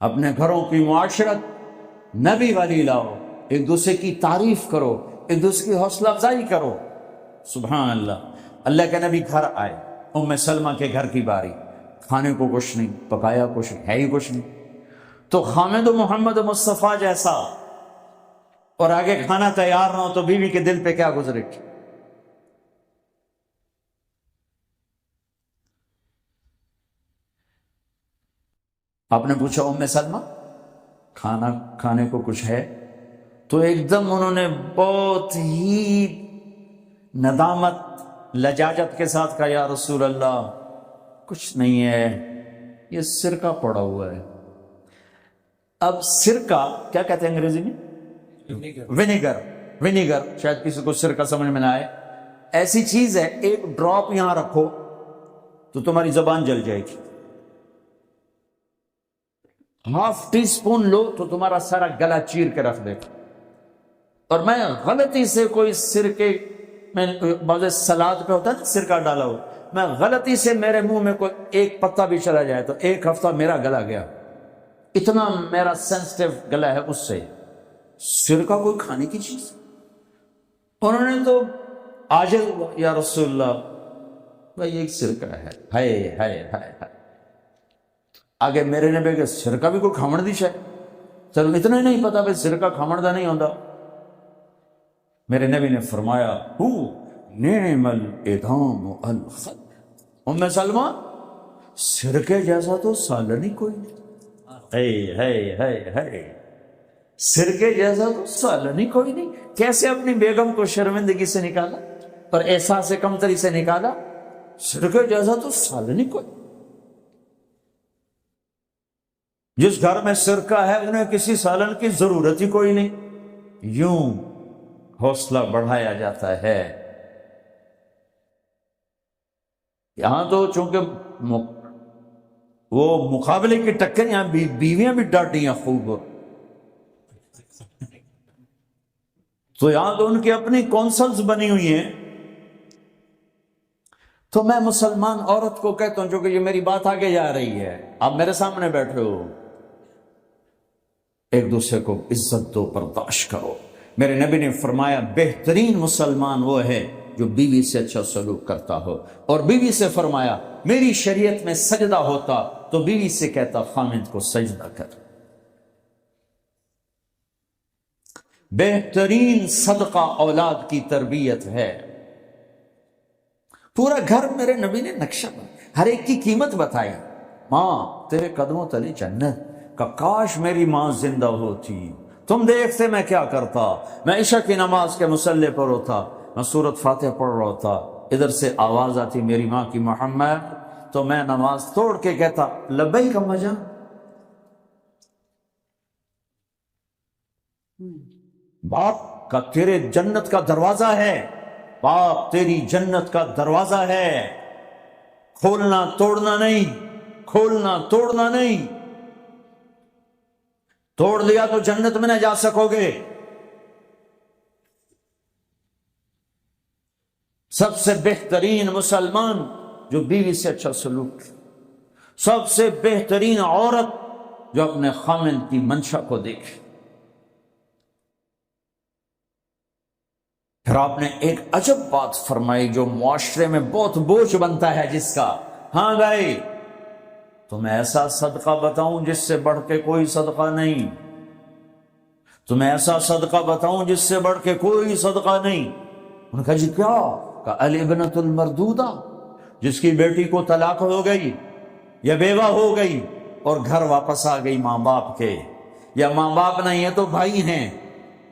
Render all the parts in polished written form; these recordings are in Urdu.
اپنے گھروں کی معاشرت نبی والی لاؤ، ایک دوسرے کی تعریف کرو، ایک دوسرے کی حوصلہ افزائی کرو۔ سبحان اللہ، اللہ کے نبی گھر آئے، ام سلمہ کے گھر کی باری، کھانے کو کچھ نہیں، پکایا کچھ ہے ہی کچھ نہیں، تو خامد و محمد مصطفیٰ جیسا اور آگے کھانا تیار نہ ہو تو بیوی کے دل پہ کیا گزرے گی؟ آپ نے پوچھا ام سلمہ کھانا کھانے کو کچھ ہے؟ تو ایک دم انہوں نے بہت ہی ندامت لجاجت کے ساتھ کہا، یا رسول اللہ کچھ نہیں ہے، یہ سرکہ پڑا ہوا ہے۔ اب سرکہ کیا کہتے ہیں انگریزی میں؟ ونیگر، شاید کسی کو سرکہ سمجھ میں نہ آئے، ایسی چیز ہے ایک ڈراپ یہاں رکھو تو تمہاری زبان جل جائے گی، ہاف ٹی سپون لو تو تمہارا سارا گلا چیر کے رکھ دے گا۔ اور میں غلطی سے کوئی سرکے میں بعض سلاد پہ ہوتا ہے نا سرکہ ڈالا ہو، میں غلطی سے میرے منہ میں کوئی ایک پتا بھی چلا جائے تو ایک ہفتہ میرا گلا گیا، اتنا میرا سینسٹیو گلا ہے اس سے۔ سرکہ کوئی کھانے کی چیز؟ انہوں نے تو عاجز ہوا، یا رسول اللہ بھائی ایک سرکہ ہے، ہائے ہائے ہائے ہائے۔ آگے میرے نبی کہ سرکہ بھی کوئی کھامڑ دی شاید، چلو اتنا ہی نہیں پتا بھائی سرکہ کھامڑ دا نہیں ہوتا۔ میرے نبی نے فرمایا ہو نعم الادام الخل، ام سلمہ سرکے جیسا تو سالن ہی کوئی نہیں، سرکے جیسا تو سالن ہی کوئی نہیں۔ کیسے اپنی بیگم کو شرمندگی سے نکالا اور احساس کمتری سے نکالا، سرکے جیسا تو سالن ہی کوئی۔ جس گھر میں سرکہ ہے انہیں کسی سالن کی ضرورت ہی کوئی نہیں۔ یوں حوصلہ بڑھایا جاتا ہے۔ یہاں تو چونکہ وہ مقابلے کی ٹکر، یہاں بیویاں بھی ڈاٹی ہیں خوب، تو یہاں تو ان کی اپنی کونسلز بنی ہوئی ہیں۔ تو میں مسلمان عورت کو کہتا ہوں، جو کہ یہ میری بات آگے جا رہی ہے، آپ میرے سامنے بیٹھے ہو، ایک دوسرے کو عزت دو، برداشت کرو۔ میرے نبی نے فرمایا بہترین مسلمان وہ ہے جو بیوی سے اچھا سلوک کرتا ہو، اور بیوی سے فرمایا میری شریعت میں سجدہ ہوتا تو بیوی سے کہتا خامد کو سجدہ کر۔ بہترین صدقہ اولاد کی تربیت ہے۔ پورا گھر میرے نبی نے نقشہ بنا، ہر ایک کی قیمت بتائی۔ ماں تیرے قدموں تلے جنت، کہ کاش میری ماں زندہ ہوتی، تم دیکھتے میں کیا کرتا، میں عشاء کی نماز کے مصلی پر ہوتا، میں سورۃ فاتحہ پڑھ رہا ہوتا، ادھر سے آواز آتی میری ماں کی محمد، تو میں نماز توڑ کے کہتا لبیک اما جان۔ باپ کا تیرے جنت کا دروازہ ہے، باپ تیری جنت کا دروازہ ہے، کھولنا توڑنا نہیں، کھولنا توڑنا نہیں، توڑ لیا تو جنت میں نہ جا سکو گے۔ سب سے بہترین مسلمان جو بیوی سے اچھا سلوک، سب سے بہترین عورت جو اپنے خامند کی منشا کو دیکھے۔ پھر آپ نے ایک عجب بات فرمائی جو معاشرے میں بہت بوجھ بنتا ہے جس کا، ہاں بھائی تمہیں ایسا صدقہ بتاؤں جس سے بڑھ کے کوئی صدقہ نہیں، تمہیں ایسا صدقہ بتاؤں جس سے بڑھ کے کوئی صدقہ نہیں۔ انہوں نے کہا جی کیا؟ کہ الابنۃ المردودہ، جس کی بیٹی کو طلاق ہو گئی یا بیوہ ہو گئی اور گھر واپس آ گئی ماں باپ کے، یا ماں باپ نہیں ہے تو بھائی ہیں،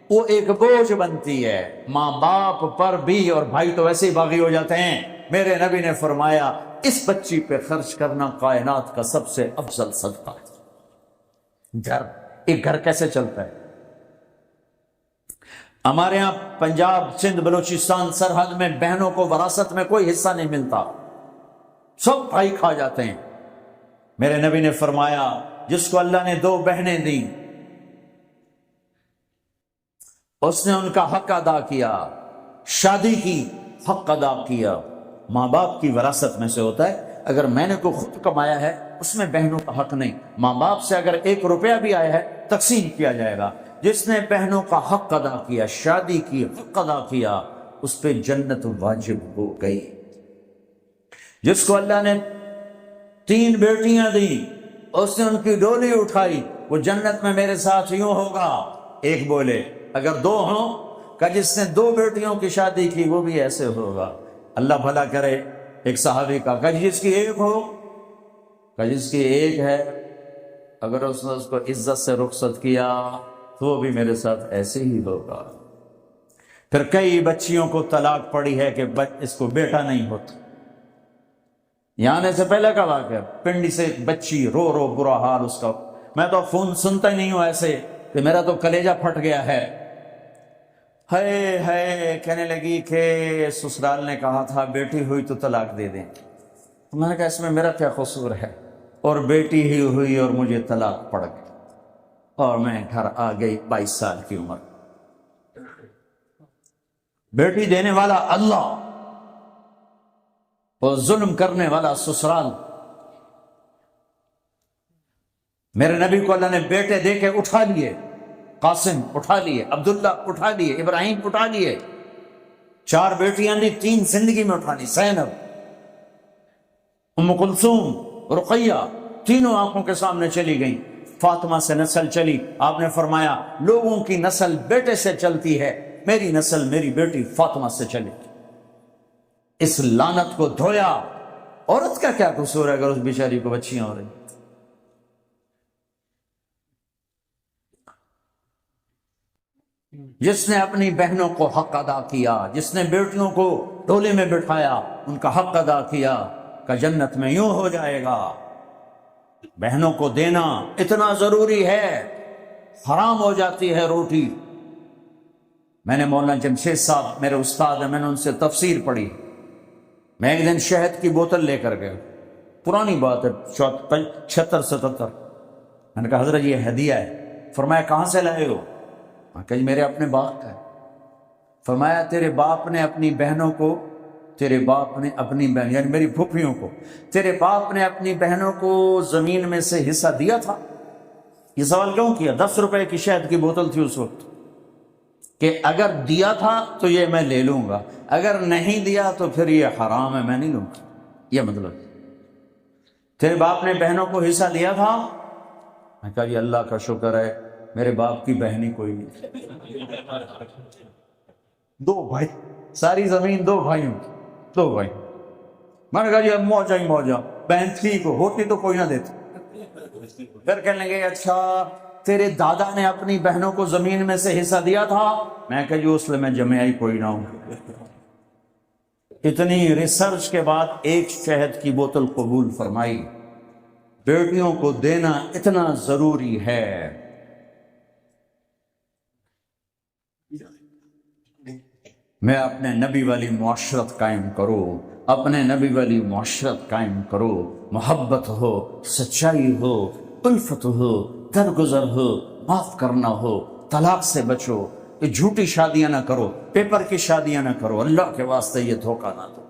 وہ ایک بوجھ بنتی ہے ماں باپ پر بھی، اور بھائی تو ویسے ہی باغی ہو جاتے ہیں۔ میرے نبی نے فرمایا اس بچی پہ خرچ کرنا کائنات کا سب سے افضل صدقہ ہے۔ گھر، ایک گھر کیسے چلتا ہے؟ ہمارے ہاں پنجاب سندھ بلوچستان سرحد میں بہنوں کو وراثت میں کوئی حصہ نہیں ملتا، سب بھائی کھا جاتے ہیں۔ میرے نبی نے فرمایا جس کو اللہ نے 2 بہنیں دیں اس نے ان کا حق ادا کیا، شادی کی حق ادا کیا۔ ماں باپ کی وراثت میں سے ہوتا ہے اگر میں نے کوئی خود کمایا ہے اس میں بہنوں کا حق نہیں. ماں باپ سے اگر 1 روپیہ بھی آیا ہے تقسیم کیا جائے گا. جس نے بہنوں کا حق ادا کیا، شادی کی حق ادا کیا، اس پہ جنت واجب ہو گئی. جس کو اللہ نے 3 بیٹیاں دی، اس نے ان کی ڈولی اٹھائی، وہ جنت میں میرے ساتھ یوں ہوگا. ایک بولے اگر 2 ہوں، کہ جس نے 2 بیٹیوں کی شادی کی وہ بھی ایسے ہوگا. اللہ بھلا کرے. ایک صحابی کا کہ جس کی 1 ہو، کہ جس کی 1 ہے، اگر اس نے اس کو عزت سے رخصت کیا تو وہ بھی میرے ساتھ ایسے ہی ہوگا. پھر کئی بچیوں کو طلاق پڑی ہے کہ اس کو بیٹا نہیں ہوتا. یہاں آنے سے پہلے کا واقعہ، پنڈی سے ایک بچی رو رو برا حال اس کا. میں تو فون سنتا ہی نہیں ہوں ایسے کہ میرا تو کلیجہ پھٹ گیا ہے. ہے کہنے لگی کہ سسرال نے کہا تھا بیٹی ہوئی تو طلاق دے دیں. میں نے کہا اس میں میرا کیا قصور ہے، اور بیٹی ہی ہوئی اور مجھے طلاق پڑ گئی اور میں گھر آ گئی 22 سال کی عمر. بیٹی دینے والا اللہ اور ظلم کرنے والا سسرال. میرے نبی کو اللہ نے بیٹے دے کے اٹھا لیے. قاسم اٹھا لیے، عبداللہ اٹھا لیے، ابراہیم اٹھا لیے. 4 بیٹیاں دی، 3 زندگی میں اٹھا لی. زینب، ام کلثوم، رقیہ، تینوں آنکھوں کے سامنے چلی گئیں. فاطمہ سے نسل چلی. آپ نے فرمایا لوگوں کی نسل بیٹے سے چلتی ہے، میری نسل میری بیٹی فاطمہ سے چلی. اس لعنت کو دھویا. عورت کا کیا قصور ہے اگر اس بیچاری کو بچیاں ہو رہی؟ جس نے اپنی بہنوں کو حق ادا کیا، جس نے بیٹیوں کو ڈولے میں بٹھایا، ان کا حق ادا کیا، کہ جنت میں یوں ہو جائے گا. بہنوں کو دینا اتنا ضروری ہے، حرام ہو جاتی ہے روٹی. میں نے مولانا جمشید صاحب میرے استاد ہیں، میں نے ان سے تفسیر پڑھی. میں ایک دن شہد کی بوتل لے کر گیا، پرانی بات ہے 76-77. میں نے کہا حضرت یہ ہدیہ ہے. فرمایا کہاں سے لائے ہو؟ کہ میرے اپنے باپ کا ہے. فرمایا تیرے باپ نے اپنی بہنوں کو، تیرے باپ نے اپنی بہن یعنی میری پھوپھیوں کو، تیرے باپ نے اپنی بہنوں کو زمین میں سے حصہ دیا تھا؟ یہ سوال کیوں کیا؟ 10 روپے کی شہد کی بوتل تھی اس وقت، کہ اگر دیا تھا تو یہ میں لے لوں گا، اگر نہیں دیا تو پھر یہ حرام ہے، میں نہیں لوں گا. یہ مطلب تیرے باپ نے بہنوں کو حصہ دیا تھا؟ میں کہا یہ اللہ کا شکر ہے میرے باپ کی بہنی کوئی نہیں. 2 بھائی، ساری زمین 2 بھائیوں، 2 بھائی. میں نے کہا جی اب موجہ ہی موجہ، بہن تھی کو ہوتی تو کوئی نہ دیتی. پھر کہنے لگے اچھا تیرے دادا نے اپنی بہنوں کو زمین میں سے حصہ دیا تھا؟ میں کہا جو اس لیے میں جمعہ ہی کوئی نہ ہوں. اتنی ریسرچ کے بعد ایک شہد کی بوتل قبول فرمائی. بیٹیوں کو دینا اتنا ضروری ہے. میں اپنے نبی والی معاشرت قائم کرو، اپنے نبی والی معاشرت قائم کرو. محبت ہو، سچائی ہو، الفت ہو، درگزر ہو، معاف کرنا ہو، طلاق سے بچو. یہ جھوٹی شادیاں نہ کرو، پیپر کی شادیاں نہ کرو. اللہ کے واسطے یہ دھوکہ نہ دو.